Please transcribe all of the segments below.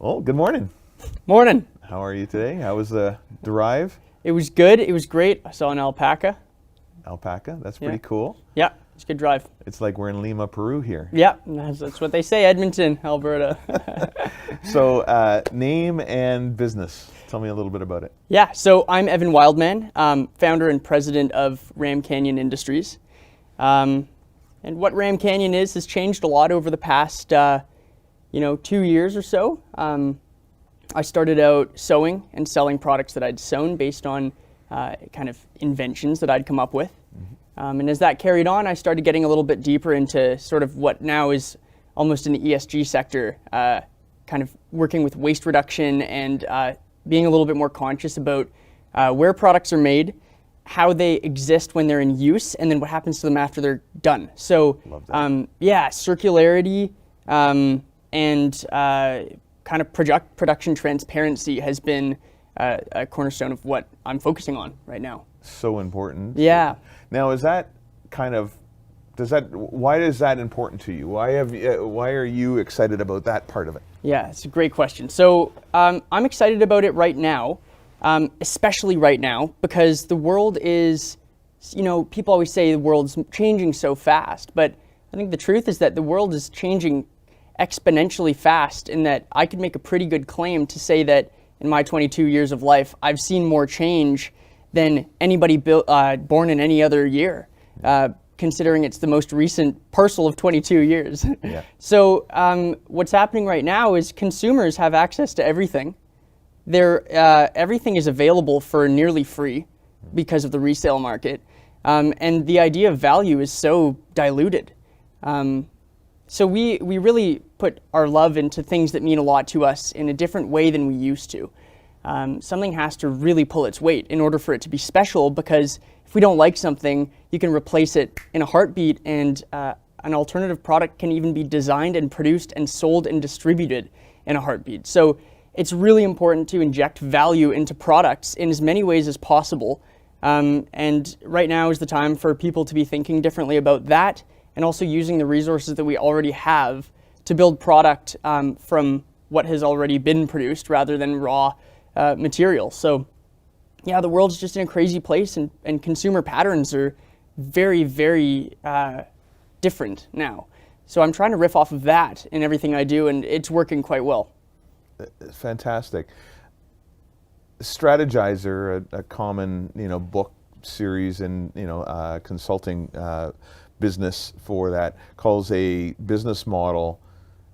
Well, good morning. Morning. How are you today? How was the drive? It was good. It was great. I saw an alpaca. Alpaca? That's pretty cool. Yeah, it's a good drive. It's like we're in Lima, Peru here. Yeah, that's what they say, Edmonton, Alberta. So, name and business. Tell me a little bit about it. Yeah, so I'm Evan Wildman, founder and president of Ram Canyon Industries. And what Ram Canyon is has changed a lot over the past 2 years or so. I started out sewing and selling products that I'd sewn based on kind of inventions that I'd come up with. And as that carried on, I started getting a little bit deeper into sort of what now is almost in the ESG sector, kind of working with waste reduction and being a little bit more conscious about where products are made, how they exist when they're in use, and then what happens to them after they're done. So, circularity and kind of production transparency has been a cornerstone of what I'm focusing on right now. So important. Yeah. Now, is that kind of, why is that important to you? Why are you excited about that part of it? Yeah, it's a great question. So I'm excited about it right now, especially right now, because the world is, people always say the world's changing so fast, but I think the truth is that the world is changing exponentially fast, in that I could make a pretty good claim to say that in my 22 years of life, I've seen more change than anybody born in any other year, considering it's the most recent parcel of 22 years. Yeah. So what's happening right now is consumers have access to everything. Everything is available for nearly free because of the resale market. And the idea of value is so diluted. So we really put our love into things that mean a lot to us in a different way than we used to. Something has to really pull its weight in order for it to be special, because if we don't like something, you can replace it in a heartbeat, and an alternative product can even be designed and produced and sold and distributed in a heartbeat. So it's really important to inject value into products in as many ways as possible. And right now is the time for people to be thinking differently about that, and also using the resources that we already have to build product from what has already been produced rather than raw material. So yeah, the world's just in a crazy place, and consumer patterns are very, very different now. So I'm trying to riff off of that in everything I do, and it's working quite well. Fantastic. Strategizer, a common book series and consulting business for that, calls a business model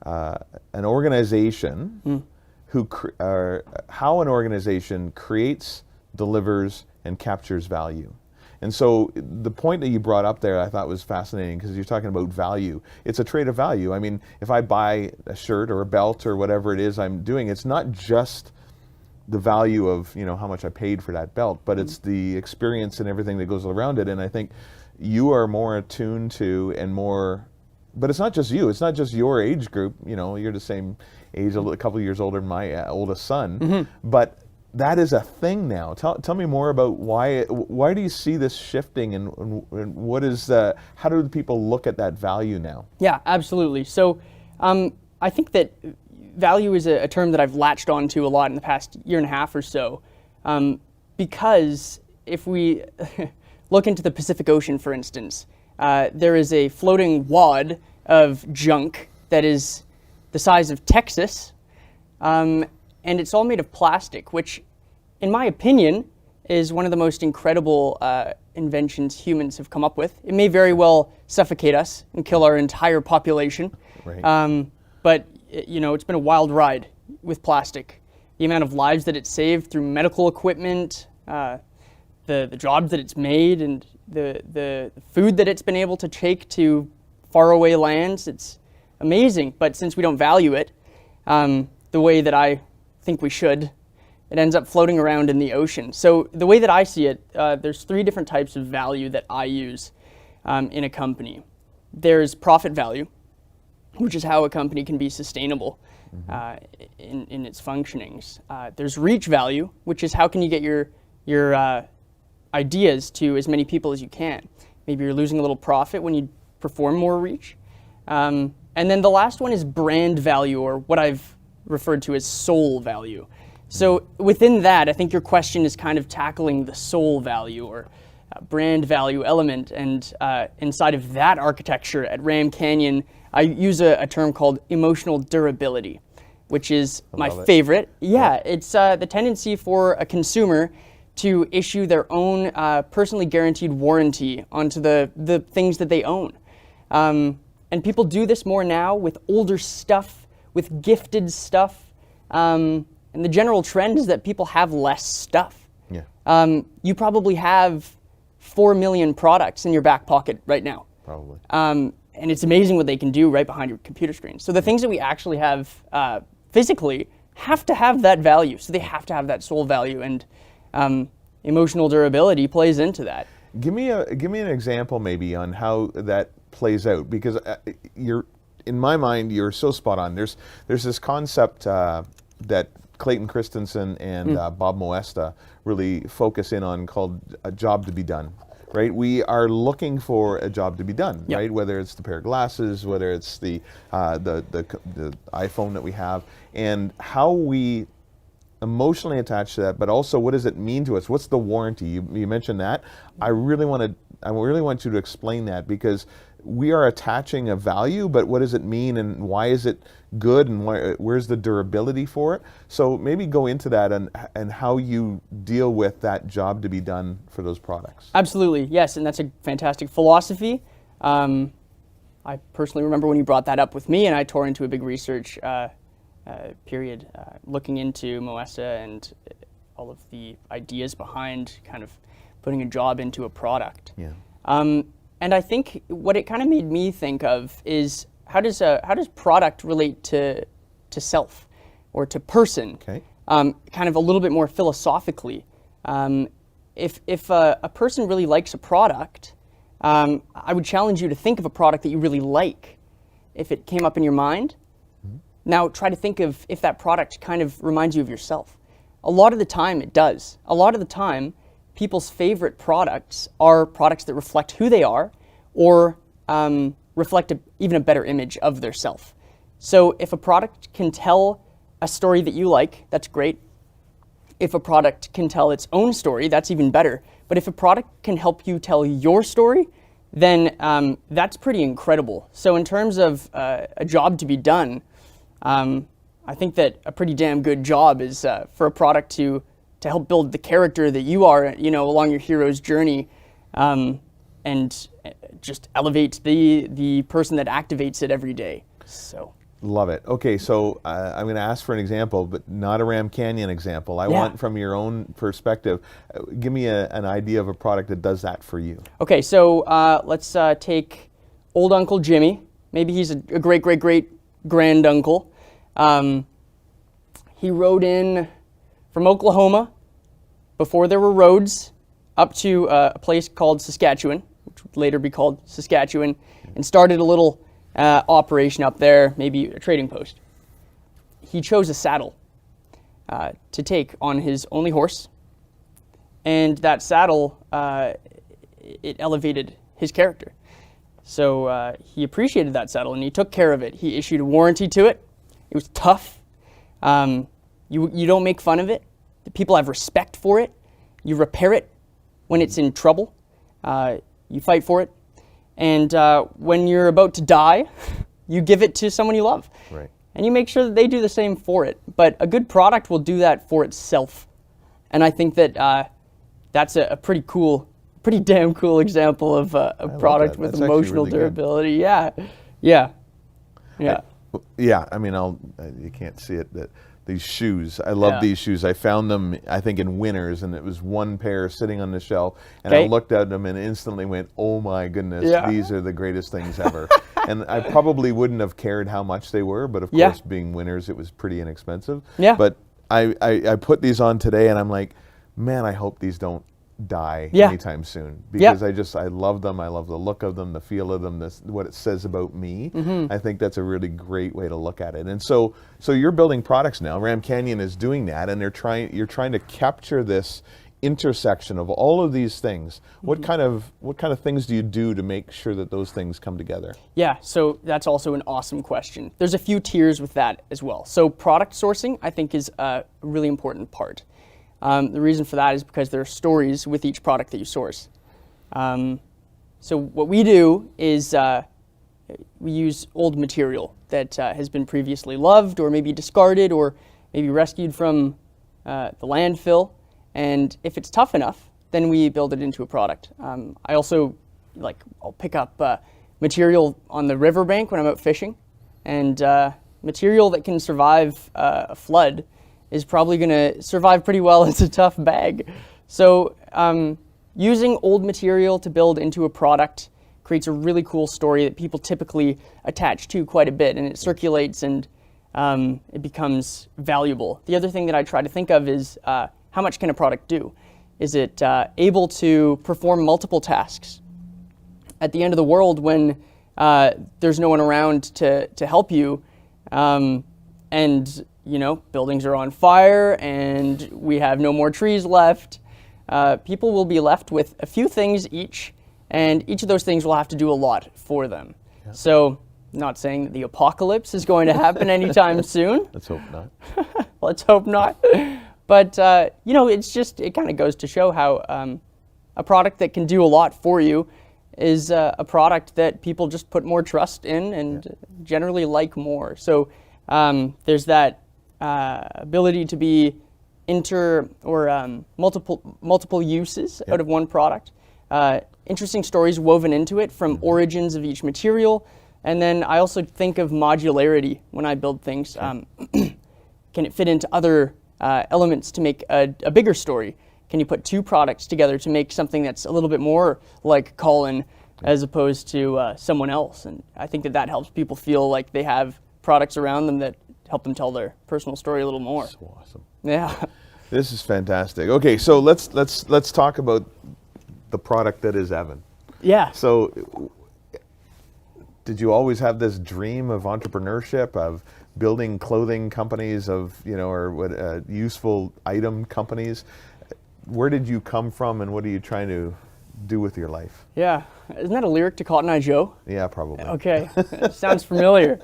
an organization how an organization creates, delivers, and captures value. And so the point that you brought up there I thought was fascinating, because you're talking about value. It's a trade of value. I mean, if I buy a shirt or a belt or whatever it is I'm doing, it's not just the value of how much I paid for that belt, but it's the experience and everything that goes around it. And I think you are more attuned to and more, but it's not just you, it's not just your age group, you're the same age, a couple of years older than my oldest son, but that is a thing now. Tell me more about why do you see this shifting, and what is how do people look at that value now? Yeah, absolutely. So I think that value is a term that I've latched onto a lot in the past year and a half or so, because if we look into the Pacific Ocean, for instance, there is a floating wad of junk that is the size of Texas, and it's all made of plastic, which, in my opinion, is one of the most incredible inventions humans have come up with. It may very well suffocate us and kill our entire population, right. But it's been a wild ride with plastic. The amount of lives that it's saved through medical equipment, the jobs that it's made, and the food that it's been able to take to faraway lands, it's amazing. But since we don't value it the way that I think we should, it ends up floating around in the ocean. So the way that I see it, there's 3 different types of value that I use in a company. There's profit value, which is how a company can be sustainable in its functionings. There's reach value, which is how can you get your ideas to as many people as you can. Maybe you're losing a little profit when you perform more reach. And then the last one is brand value, or what I've referred to as soul value. So within that, I think your question is kind of tackling the soul value or brand value element. And inside of that architecture at Ram Canyon, I use a term called emotional durability, which is my favorite. Yeah, it's the tendency for a consumer to issue their own personally guaranteed warranty onto the things that they own. And people do this more now with older stuff, with gifted stuff. And the general trend is that people have less stuff. Yeah. You probably have 4 million products in your back pocket right now. Probably. And it's amazing what they can do right behind your computer screen. So the things that we actually have physically have to have that value. So they have to have that soul value, and emotional durability plays into that. Give me an example maybe on how that plays out, because in my mind you're so spot on. There's this concept that Clayton Christensen and Bob Moesta really focus in on called a job to be done. Right, we are looking for a job to be done. Yep. Right, whether it's the pair of glasses, whether it's the iPhone that we have, and how we emotionally attached to that, but also what does it mean to us? What's the warranty? You mentioned that. I really want you to explain that, because we are attaching a value, but what does it mean, and why is it good, and where's the durability for it? So maybe go into that and how you deal with that job to be done for those products. Absolutely, yes, and that's a fantastic philosophy. I personally remember when you brought that up with me, and I tore into a big research period looking into Moesta and all of the ideas behind kind of putting a job into a product. Yeah. And I think what it kind of made me think of is how does product relate to self or to person? Okay. Kind of a little bit more philosophically. If a person really likes a product, I would challenge you to think of a product that you really like. If it came up in your mind, now try to think of if that product kind of reminds you of yourself. A lot of the time it does. A lot of the time, people's favorite products are products that reflect who they are or reflect even a better image of their self. So if a product can tell a story that you like, that's great. If a product can tell its own story, that's even better. But if a product can help you tell your story, then that's pretty incredible. So in terms of a job to be done, I think that a pretty damn good job is for a product to help build the character that you are, along your hero's journey, and just elevate the person that activates it every day. So. Love it. Okay, so I'm going to ask for an example, but not a Ram Canyon example. I want from your own perspective. Give me an idea of a product that does that for you. Okay, so let's take old Uncle Jimmy. Maybe he's a great-great-great-granduncle. He rode in from Oklahoma before there were roads up to a place called Saskatchewan, which would later be called Saskatchewan, and started a little operation up there, maybe a trading post. He chose a saddle to take on his only horse, and that saddle, it elevated his character. So he appreciated that saddle, and he took care of it. He issued a warranty to it. It was tough. You don't make fun of it. The people have respect for it. You repair it when it's in trouble. You fight for it. And when you're about to die, you give it to someone you love. Right. And you make sure that they do the same for it. But a good product will do that for itself. And I think that that's a pretty damn cool example of a product with emotional durability. Yeah. Yeah. Yeah. I mean, you can't see it. These shoes, I love these shoes. I found them, I think, in Winners, and it was one pair sitting on the shelf, and I looked at them and instantly went, "Oh my goodness, these are the greatest things ever." And I probably wouldn't have cared how much they were, but of course, being Winners, it was pretty inexpensive. Yeah. But I put these on today, and I'm like, man, I hope these don't die anytime soon, because I love them. I love the look of them, the feel of them, what it says about me. I think that's a really great way to look at it. And so you're building products now. Ram Canyon is doing that, and you're trying to capture this intersection of all of these things, what kind of things do you do to make sure that those things come together? Yeah, so that's also an awesome question. There's a few tiers with that as well. So product sourcing, I think, is a really important part. The reason for that is because there are stories with each product that you source. So what we do is we use old material that has been previously loved or maybe discarded or maybe rescued from the landfill. And if it's tough enough, then we build it into a product. I also, I'll pick up material on the riverbank when I'm out fishing. And material that can survive a flood is probably going to survive pretty well as a tough bag. So using old material to build into a product creates a really cool story that people typically attach to quite a bit, and it circulates and it becomes valuable. The other thing that I try to think of is how much can a product do? Is it able to perform multiple tasks? At the end of the world, when there's no one around to help you, and buildings are on fire and we have no more trees left, people will be left with a few things each, and each of those things will have to do a lot for them. Yeah. So, not saying that the apocalypse is going to happen anytime soon. Let's hope not. Let's hope not. But, it kind of goes to show how a product that can do a lot for you is a product that people just put more trust in and generally like more. So there's that ability to be multiple uses out of one product. Interesting stories woven into it from origins of each material. And then I also think of modularity when I build things. Can it fit into other elements to make a bigger story? Can you put two products together to make something that's a little bit more like Colin as opposed to someone else? And I think that helps people feel like they have products around them that help them tell their personal story a little more. So awesome. Yeah. This is fantastic. Okay, so let's talk about the product that is Evan. Yeah. So did you always have this dream of entrepreneurship, of building clothing companies, or useful item companies? Where did you come from, and what are you trying to do with your life? Yeah. Isn't that a lyric to Cotton Eye Joe? Yeah, probably. Okay. Sounds familiar.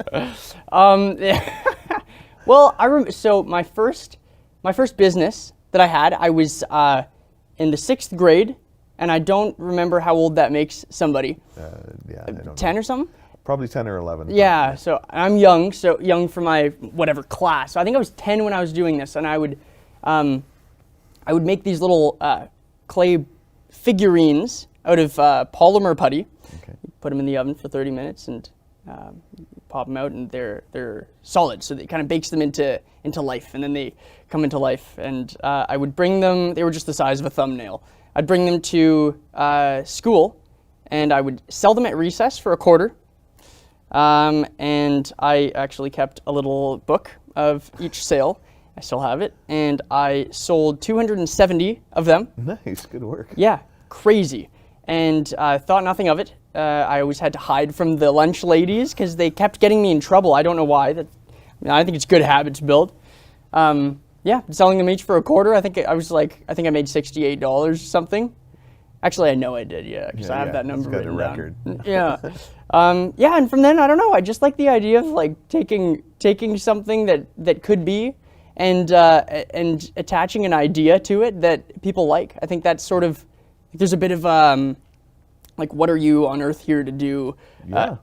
Well, so my first business that I had, I was in the 6th grade, and I don't remember how old that makes somebody. I don't 10 know. or something? Probably 10 or 11. Yeah, so I'm young, so young for my whatever class. So I think I was 10 when I was doing this, and I would make these little clay figurines out of polymer putty. Okay. Put them in the oven for 30 minutes and pop them out, and they're solid, so it kind of bakes them into life, and then they come into life. And I would bring them. They were just the size of a thumbnail. I'd bring them to school, and I would sell them at recess for $0.25. And I actually kept a little book of each sale. I still have it, and I sold 270 of them. Nice, good work. Yeah, crazy. And thought nothing of it. I always had to hide from the lunch ladies because they kept getting me in trouble. I don't know why. I think it's a good habit to build. Selling them each for $0.25. I think I made $68 or something. Actually, I know I did, because I have that number written down. Record. Yeah. And from then, I don't know, I just like the idea of taking something that could be and attaching an idea to it that people like. I think that's sort of, there's a bit of what are you on earth here to do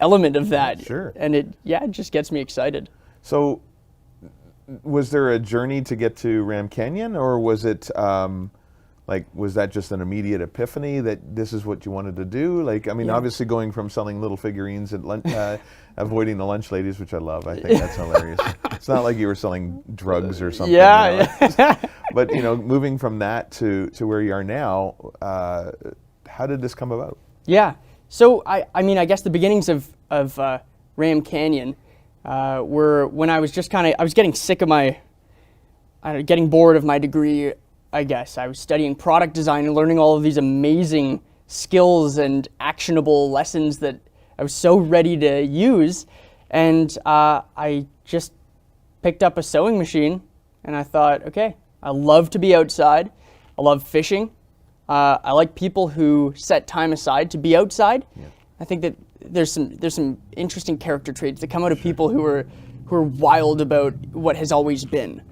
element of that. Sure. And it just gets me excited. So was there a journey to get to Ram Canyon, or was it was that just an immediate epiphany that this is what you wanted to do? Obviously going from selling little figurines at lunch, avoiding the lunch ladies, which I love. I think that's hilarious. It's not like you were selling drugs or something. Yeah. But moving from that to where you are now, how did this come about? Yeah. So I guess the beginnings of Ram Canyon were when I was just I was getting sick of getting bored of my degree. I guess I was studying product design and learning all of these amazing skills and actionable lessons that I was so ready to use. And I just picked up a sewing machine and I thought, okay, I love to be outside. I love fishing. I like people who set time aside to be outside. Yeah. I think that there's some interesting character traits that come out of people who are wild about what has always been.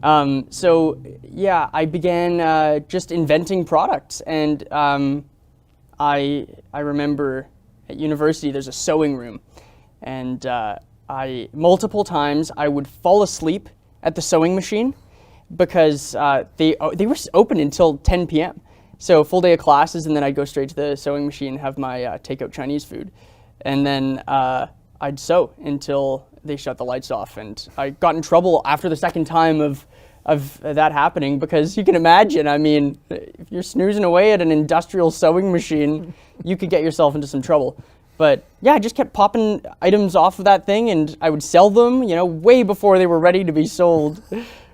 Yeah. So yeah, I began just inventing products, and I remember at university there's a sewing room, and I multiple times I would fall asleep at the sewing machine because they were open until 10 p.m. So full day of classes, and then I'd go straight to the sewing machine, have my takeout Chinese food, and then I'd sew until they shut the lights off. And I got in trouble after the second time of that happening, because you can imagine, I mean, if you're snoozing away at an industrial sewing machine, you could get yourself into some trouble. But yeah, I just kept popping items off of that thing, and I would sell them, you know, way before they were ready to be sold.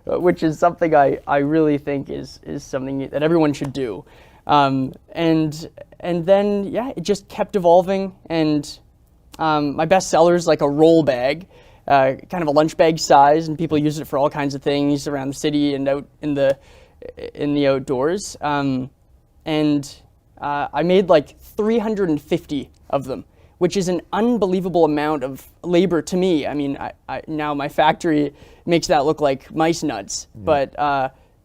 Which is something I really think is something that everyone should do. And then, yeah, it just kept evolving. And my best seller is like a roll bag, kind of a lunch bag size, and people use it for all kinds of things around the city and out in the outdoors. And I made like 350 of them, which is an unbelievable amount of labor to me. I mean, I now my factory makes that look like mice nuts, but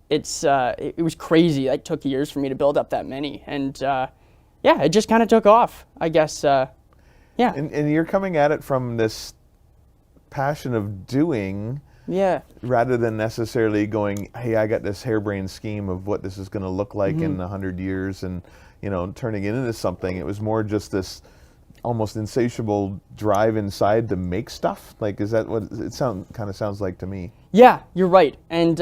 it was crazy. It took years for me to build up that many, and yeah, it just kind of took off, I guess. Yeah. And you're coming at it from this passion of doing, yeah, rather than necessarily going, hey, I got this harebrained scheme of what this is going to look like in 100 years, and turning it into something. It was more just this almost insatiable drive inside to make stuff. Like, is that what it kind of sounds like to me? Yeah, you're right. And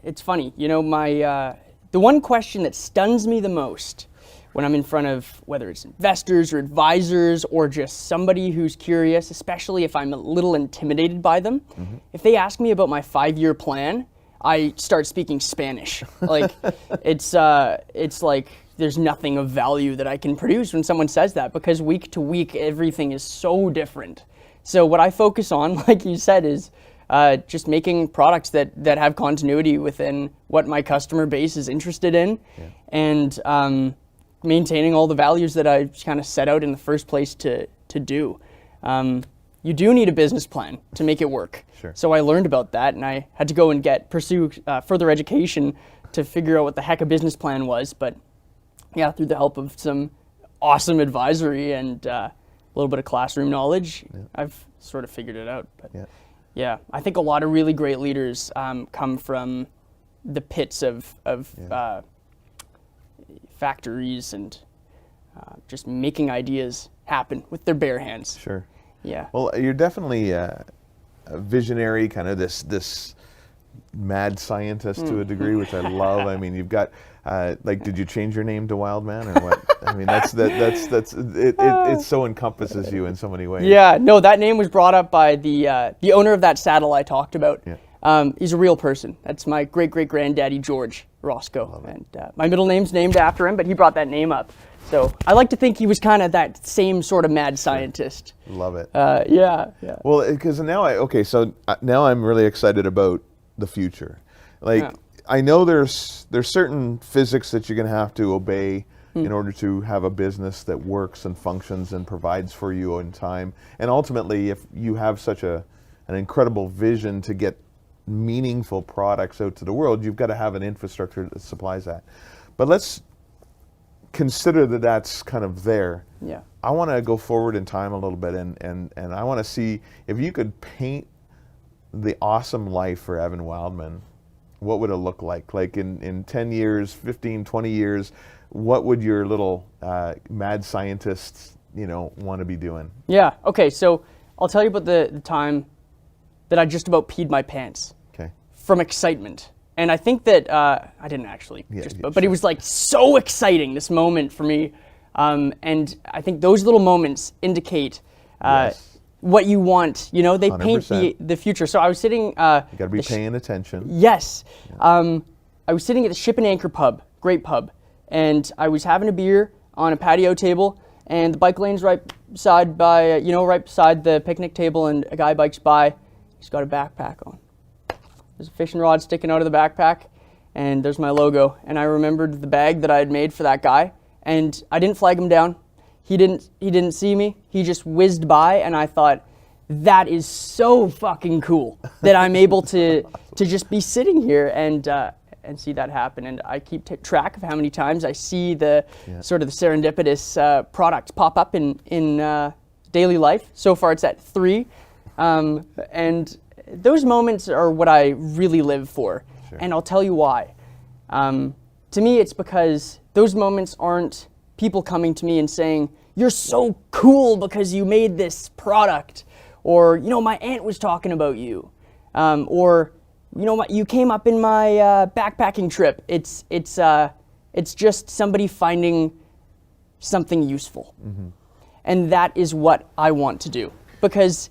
it's funny, my the one question that stuns me the most when I'm in front of, whether it's investors or advisors or just somebody who's curious, especially if I'm a little intimidated by them, if they ask me about my 5-year plan, I start speaking Spanish. Like, it's like there's nothing of value that I can produce when someone says that, because week to week everything is so different. So what I focus on, like you said, is just making products that have continuity within what my customer base is interested in, and maintaining all the values that I kind of set out in the first place to do. You do need a business plan to make it work. Sure. So I learned about that, and I had to go and pursue further education to figure out what the heck a business plan was. But yeah, through the help of some awesome advisory and a little bit of classroom knowledge, I've sort of figured it out. But yeah, I think a lot of really great leaders come from the pits of factories and just making ideas happen with their bare hands. Sure. Yeah. Well, you're definitely a visionary, kind of this mad scientist to a degree, which I love. I mean, you've got did you change your name to Wildman or what? I mean, it so encompasses you in so many ways. Yeah. No, that name was brought up by the owner of that saddle I talked about. Yeah. He's a real person. That's my great-great-granddaddy, George Roscoe. And my middle name's named after him, but he brought that name up. So I like to think he was kind of that same sort of mad scientist. Love it. Yeah. Well, because now now I'm really excited about the future. Like, I know there's certain physics that you're going to have to obey in order to have a business that works and functions and provides for you in time. And ultimately, if you have such an incredible vision to get meaningful products out to the world, you've got to have an infrastructure that supplies that. But let's consider that that's kind of there. Yeah. I want to go forward in time a little bit, and I want to see if you could paint the awesome life for Evan Wildman. What would it look like? Like in 10 years, 15, 20 years, what would your little mad scientists, want to be doing? Yeah. Okay. So I'll tell you about the time that I just about peed my pants. Okay. From excitement. And I think that I didn't actually, but it was like so exciting, this moment for me. And I think those little moments indicate what you want. They 100%. Paint the future. So I was sitting. You got to be paying attention. Yes. Yeah. I was sitting at the Ship and Anchor pub, great pub, and I was having a beer on a patio table, and the bike lane's right beside the picnic table, and a guy bikes by. He's got a backpack on. There's a fishing rod sticking out of the backpack, and there's my logo. And I remembered the bag that I had made for that guy, and I didn't flag him down. He didn't see me. He just whizzed by, and I thought, that is so fucking cool that I'm able to just be sitting here and see that happen. And I keep track of how many times I see the sort of the serendipitous products pop up in daily life. So far it's at 3. And those moments are what I really live for. Sure. And I'll tell you why. To me, it's because those moments aren't people coming to me and saying, you're so cool because you made this product. Or, you know, my aunt was talking about you. Or, you know, you came up in my backpacking trip. It's just somebody finding something useful. Mm-hmm. And that is what I want to do. Because,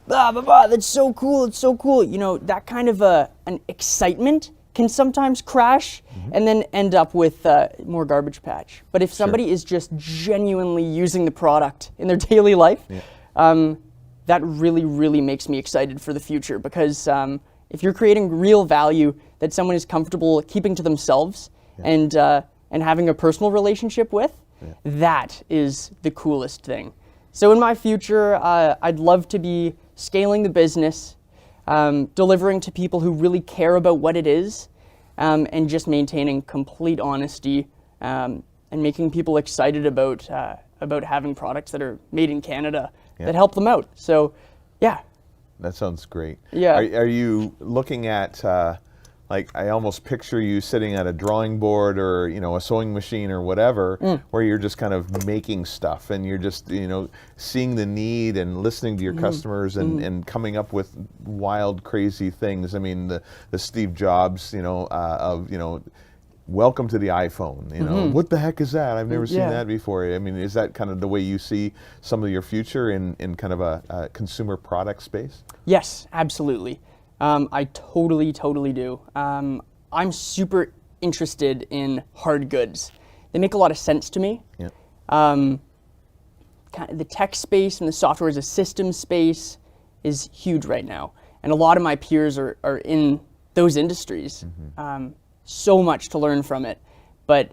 that's so cool, it's so cool. You know, that kind of an excitement can sometimes crash and then end up with more garbage patch. But if somebody is just genuinely using the product in their daily life, that really, really makes me excited for the future, because if you're creating real value that someone is comfortable keeping to themselves and having a personal relationship with, that is the coolest thing. So in my future, I'd love to be scaling the business, delivering to people who really care about what it is, and just maintaining complete honesty, and making people excited about having products that are made in Canada that help them out. So, yeah. That sounds great. Yeah. Are you looking at, like, I almost picture you sitting at a drawing board or, you know, a sewing machine or whatever, where you're just kind of making stuff and you're just, you know, seeing the need and listening to your customers and coming up with wild, crazy things. I mean, the Steve Jobs, you know, welcome to the iPhone, you know, what the heck is that? I've never seen that before. I mean, is that kind of the way you see some of your future in kind of a consumer product space? Yes, absolutely. I totally do. I'm super interested in hard goods. They make a lot of sense to me. Yeah. Kind of the tech space and the software as a system space is huge right now. And a lot of my peers are in those industries. So much to learn from it. But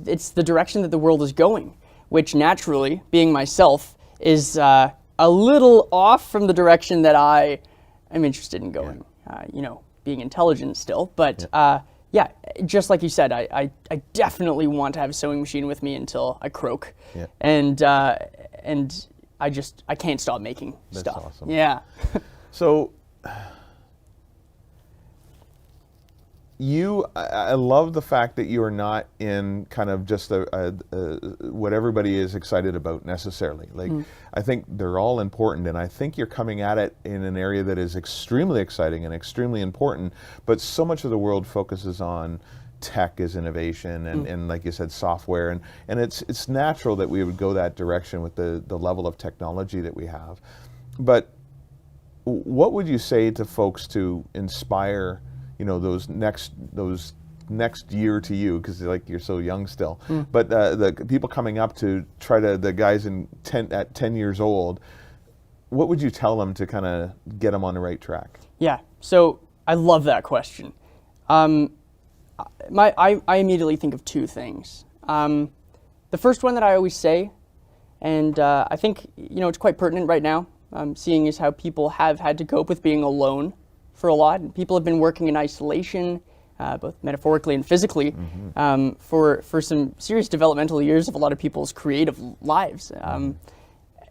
it's the direction that the world is going, which naturally, being myself, is a little off from the direction that I am interested in going. You know, being intelligent still. But just like you said, I definitely want to have a sewing machine with me until I croak. Yeah. And I can't stop making stuff. That's awesome. Yeah. So, I love the fact that you are not in kind of just what everybody is excited about necessarily. Like, I think they're all important, and I think you're coming at it in an area that is extremely exciting and extremely important, but so much of the world focuses on tech as innovation and like you said, software, and it's natural that we would go that direction with the level of technology that we have. But what would you say to folks to inspire, you know, those next year to you, because like you're so young still, but the people coming up to try to, the guys at 10 years old, what would you tell them to kind of get them on the right track? Yeah, so I love that question. I immediately think of two things. The first one that I always say, and I think, you know, it's quite pertinent right now, seeing is how people have had to cope with being alone for a lot. And people have been working in isolation, both metaphorically and physically, for some serious developmental years of a lot of people's creative lives.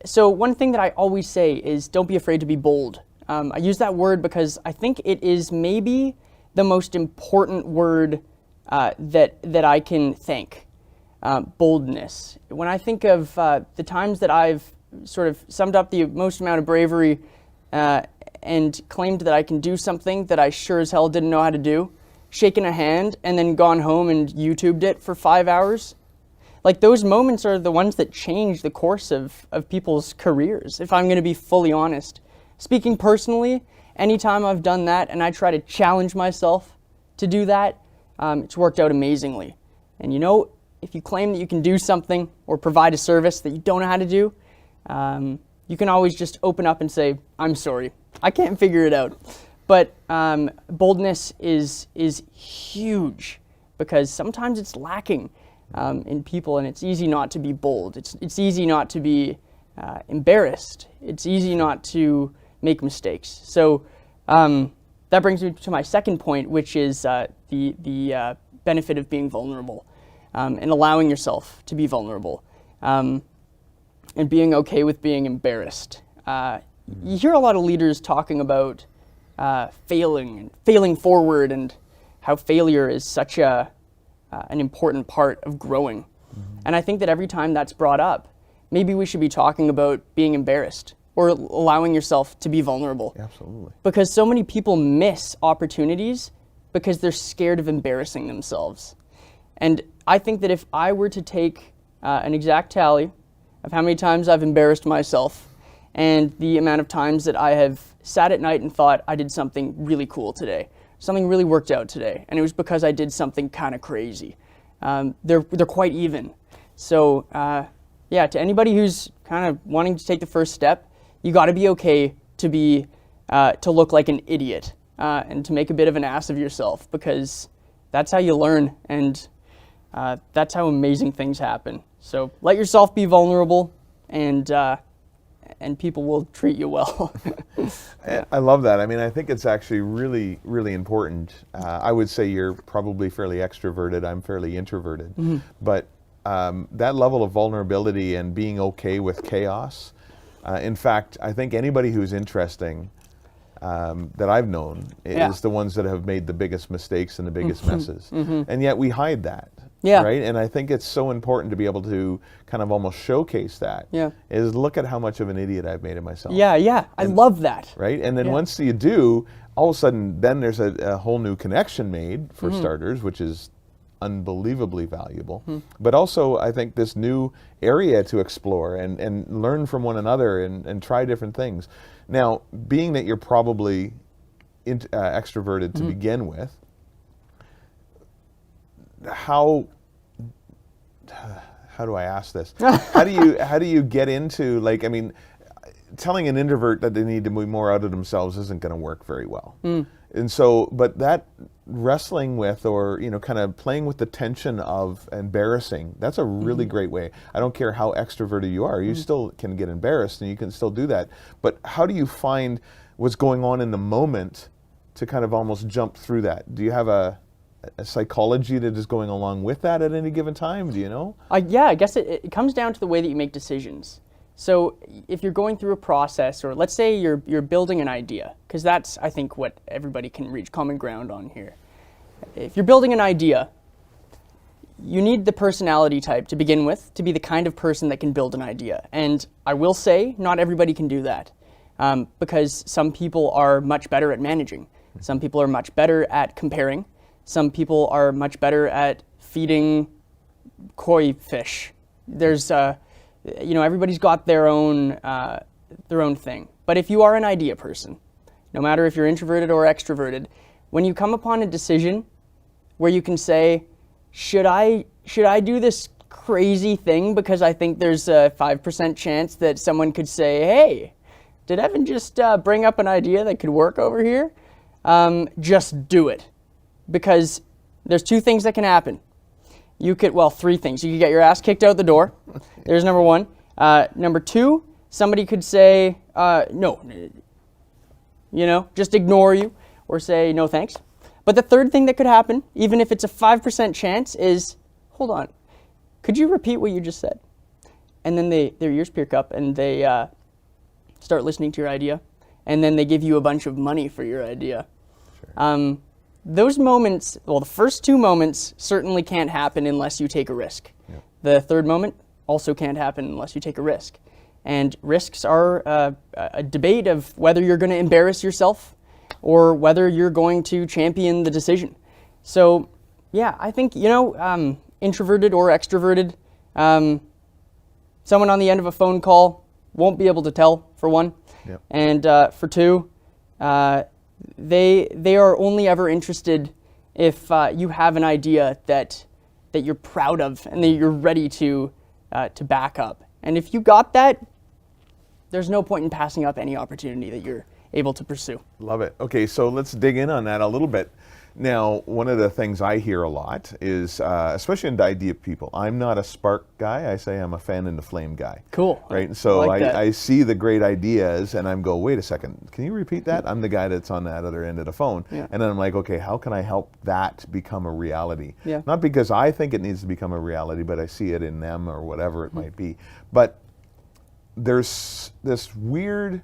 So one thing that I always say is don't be afraid to be bold. I use that word because I think it is maybe the most important word that I can thank. Boldness. When I think of the times that I've sort of summed up the most amount of bravery and claimed that I can do something that I sure as hell didn't know how to do, shaken a hand and then gone home and YouTubed it for 5 hours. Like, those moments are the ones that change the course of people's careers, if I'm going to be fully honest. Speaking personally, anytime I've done that and I try to challenge myself to do that, it's worked out amazingly. And you know, if you claim that you can do something or provide a service that you don't know how to do, you can always just open up and say, I'm sorry, I can't figure it out. But boldness is huge, because sometimes it's lacking in people, and it's easy not to be bold. It's easy not to be embarrassed. It's easy not to make mistakes. So that brings me to my second point, which is the benefit of being vulnerable and allowing yourself to be vulnerable and being okay with being embarrassed. You hear a lot of leaders talking about failing forward, and how failure is such an important part of growing. And I think that every time that's brought up, maybe we should be talking about being embarrassed or allowing yourself to be vulnerable. Absolutely. Because so many people miss opportunities because they're scared of embarrassing themselves. And I think that if I were to take an exact tally of how many times I've embarrassed myself and the amount of times that I have sat at night and thought I did something really cool today, something really worked out today, and it was because I did something kind of crazy, they're quite even. So yeah, to anybody who's kind of wanting to take the first step, you got to be okay to look like an idiot and to make a bit of an ass of yourself, because that's how you learn, and that's how amazing things happen. So let yourself be vulnerable, and people will treat you well. I love that. I mean, I think it's actually really, really important. I would say you're probably fairly extroverted. I'm fairly introverted. But that level of vulnerability and being okay with chaos, in fact, I think anybody who's interesting that I've known is the ones that have made the biggest mistakes and the biggest messes. And yet we hide that. Right? And I think it's so important to be able to kind of almost showcase that. Is look at how much of an idiot I've made of myself. I love that. Right? And then once you do, all of a sudden, then there's a whole new connection made, for starters, which is unbelievably valuable. But also, I think this new area to explore and learn from one another and try different things. Now, being that you're probably extroverted to begin with, how do I ask this? How do you get into, like, I mean, telling an introvert that they need to be more out of themselves isn't going to work very well. And so, but that wrestling with, or, you know, kind of playing with the tension of embarrassing, that's a really great way. I don't care how extroverted you are, you still can get embarrassed and you can still do that. But how do you find what's going on in the moment to kind of almost jump through that? Do you have a psychology that is going along with that at any given time? Do you know? Yeah, I guess it comes down to the way that you make decisions. So if you're going through a process, or let's say you're building an idea, because that's, I think, what everybody can reach common ground on here. If you're building an idea, you need the personality type to begin with to be the kind of person that can build an idea. And I will say, not everybody can do that, because some people are much better at managing. Some people are much better at comparing. Some people are much better at feeding koi fish. There's, you know, everybody's got their own thing. But if you are an idea person, no matter if you're introverted or extroverted, when you come upon a decision where you can say, should I do this crazy thing because I think there's a 5% chance that someone could say, hey, did Evan just bring up an idea that could work over here? Just do it. Because there's two things that can happen. You could, well, three things. You could get your ass kicked out the door. There's number one. Number two, somebody could say, no, you know, just ignore you, or say, no thanks. But the third thing that could happen, even if it's a 5% chance, is, hold on, could you repeat what you just said? And then their ears perk up and they start listening to your idea. And then they give you a bunch of money for your idea. Sure. Those moments, well, the first two moments certainly can't happen unless you take a risk. Yeah. The third moment also can't happen unless you take a risk. And risks are a debate of whether you're going to embarrass yourself or whether you're going to champion the decision. So, yeah, I think, you know, introverted or extroverted, someone on the end of a phone call won't be able to tell, for one. Yep. And for two, they are only ever interested if you have an idea that you're proud of and that you're ready to back up. And if you got that, there's no point in passing up any opportunity that you're able to pursue. Love it. Okay, so let's dig in on that a little bit. Now, one of the things I hear a lot is, especially in idea people, I'm not a spark guy. I say I'm a fan in the flame guy. Cool. Right? And so I like that. I see the great ideas and I'm go, wait a second, can you repeat that? I'm the guy that's on that other end of the phone. Yeah. And then I'm like, okay, how can I help that become a reality? Yeah. Not because I think it needs to become a reality, but I see it in them or whatever it might be. But there's this weird,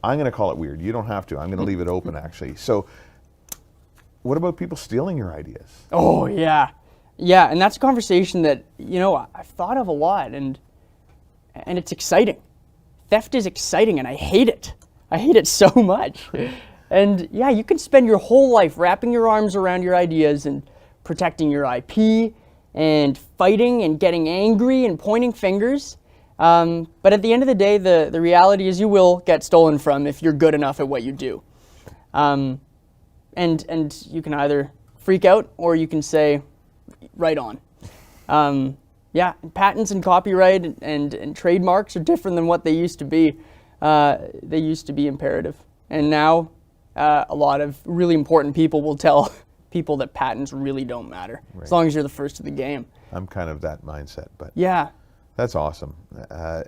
I'm going to call it weird. You don't have to. I'm going to leave it open, actually. So what about people stealing your ideas? Oh, yeah. Yeah, and that's a conversation that, you know, I've thought of a lot, and it's exciting. Theft is exciting, and I hate it. I hate it so much. And yeah, you can spend your whole life wrapping your arms around your ideas and protecting your IP and fighting and getting angry and pointing fingers. But at the end of the day, the reality is you will get stolen from if you're good enough at what you do. And you can either freak out or you can say, right on. Yeah, patents and copyright and trademarks are different than what they used to be. They used to be imperative. And now a lot of really important people will tell people that patents really don't matter, Right. as long as you're the first of the game. I'm kind of that mindset, but Yeah. that's awesome.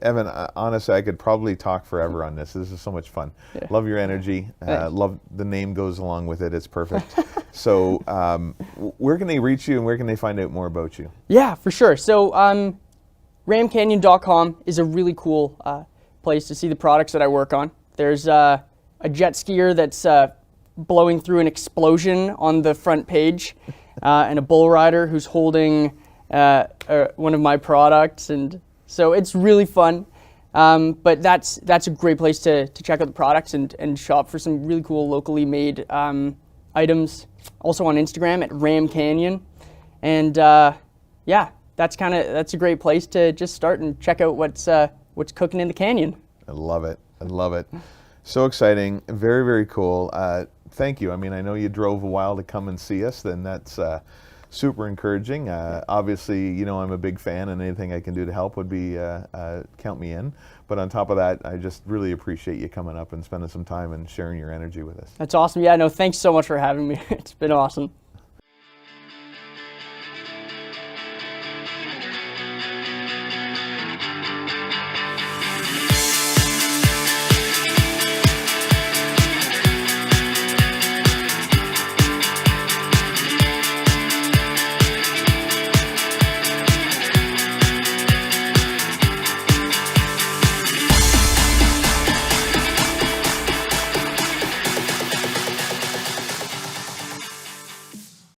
Evan, honestly, I could probably talk forever on this. This is so much fun. Yeah. Love your energy. Thanks. Love the name goes along with it. It's perfect. So where can they reach you and where can they find out more about you? Yeah, for sure. So ramcanyon.com is a really cool place to see the products that I work on. There's a jet skier that's blowing through an explosion on the front page, and a bull rider who's holding one of my products, and so it's really fun. But that's a great place to check out the products and shop for some really cool locally made items. Also on Instagram at Ram Canyon, and yeah, that's a great place to just start and check out what's cooking in the canyon. I love it. I love it. So exciting. Very, very cool. Thank you. I mean, I know you drove a while to come and see us, then that's super encouraging. Obviously, you know, I'm a big fan, and anything I can do to help would be count me in. But on top of that, I just really appreciate you coming up and spending some time and sharing your energy with us. That's awesome. Yeah, no, thanks so much for having me. It's been awesome.